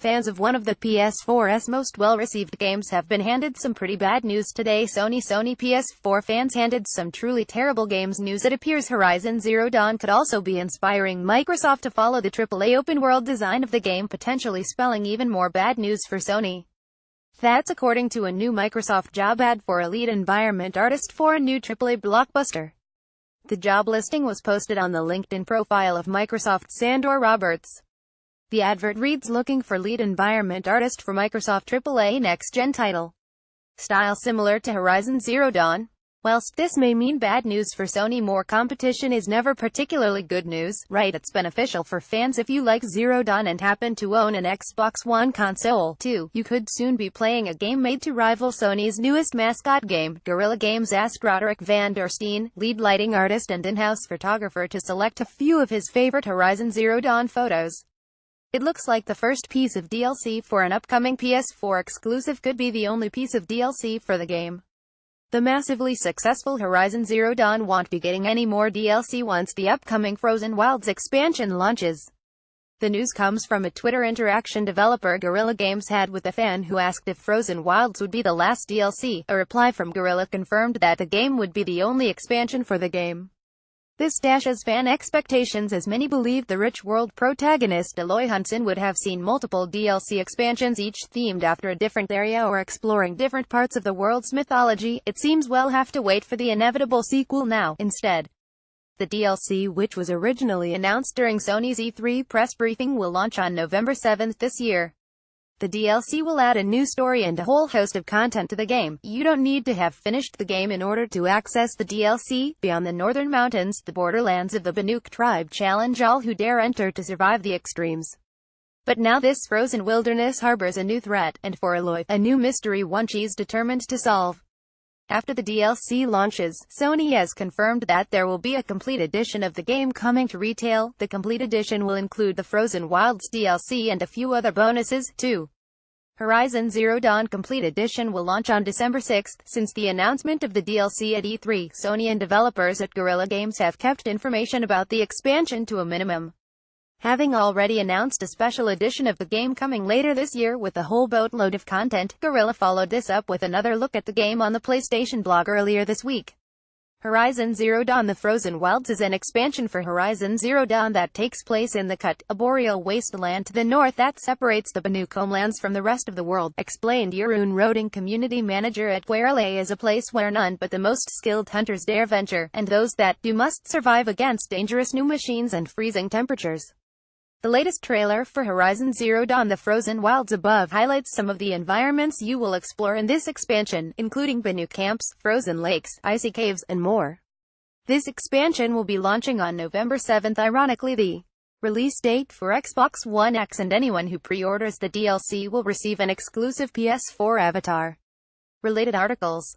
Fans of one of the PS4's most well-received games have been handed some pretty bad news today. Sony PS4 fans handed some truly terrible games news. It appears Horizon Zero Dawn could also be inspiring Microsoft to follow the AAA open-world design of the game, potentially spelling even more bad news for Sony. That's according to a new Microsoft job ad for a lead environment artist for a new AAA blockbuster. The job listing was posted on the LinkedIn profile of Microsoft Sandor Roberts. The advert reads, "Looking for lead environment artist for Microsoft AAA next-gen title. Style similar to Horizon Zero Dawn." Whilst this may mean bad news for Sony, more competition is never particularly good news, right? It's beneficial for fans if you like Zero Dawn and happen to own an Xbox One console, too. You could soon be playing a game made to rival Sony's newest mascot game. Guerrilla Games asked Roderick Van der Steen, lead lighting artist and in-house photographer, to select a few of his favorite Horizon Zero Dawn photos. It looks like the first piece of DLC for an upcoming PS4 exclusive could be the only piece of DLC for the game. The massively successful Horizon Zero Dawn won't be getting any more DLC once the upcoming Frozen Wilds expansion launches. The news comes from a Twitter interaction developer Guerrilla Games had with a fan who asked if Frozen Wilds would be the last DLC. A reply from Guerrilla confirmed that the game would be the only expansion for the game. This dashes fan expectations, as many believed the rich world protagonist Aloy Hudson would have seen multiple DLC expansions, each themed after a different area or exploring different parts of the world's mythology. It seems we'll have to wait for the inevitable sequel now. Instead, the DLC, which was originally announced during Sony's E3 press briefing, will launch on November 7th this year. The DLC will add a new story and a whole host of content to the game. You don't need to have finished the game in order to access the DLC. Beyond the northern mountains, the borderlands of the Banuk tribe challenge all who dare enter to survive the extremes. But now this frozen wilderness harbors a new threat, and for Aloy, a new mystery one she's determined to solve. After the DLC launches, Sony has confirmed that there will be a complete edition of the game coming to retail. The complete edition will include the Frozen Wilds DLC and a few other bonuses, too. Horizon Zero Dawn Complete Edition will launch on December 6th. Since the announcement of the DLC at E3, Sony and developers at Guerrilla Games have kept information about the expansion to a minimum. Having already announced a special edition of the game coming later this year with a whole boatload of content, Guerrilla followed this up with another look at the game on the PlayStation blog earlier this week. Horizon Zero Dawn: The Frozen Wilds is an expansion for Horizon Zero Dawn that takes place in the Cut, a boreal wasteland to the north that separates the Banuk homelands from the rest of the world, explained Jeroen Roding, community manager at Guerrilla. Is a place where none but the most skilled hunters dare venture, and those that do must survive against dangerous new machines and freezing temperatures. The latest trailer for Horizon Zero Dawn: The Frozen Wilds above highlights some of the environments you will explore in this expansion, including Banuk camps, frozen lakes, icy caves, and more. This expansion will be launching on November 7th. Ironically, the release date for Xbox One X, and anyone who pre-orders the DLC will receive an exclusive PS4 avatar. Related articles.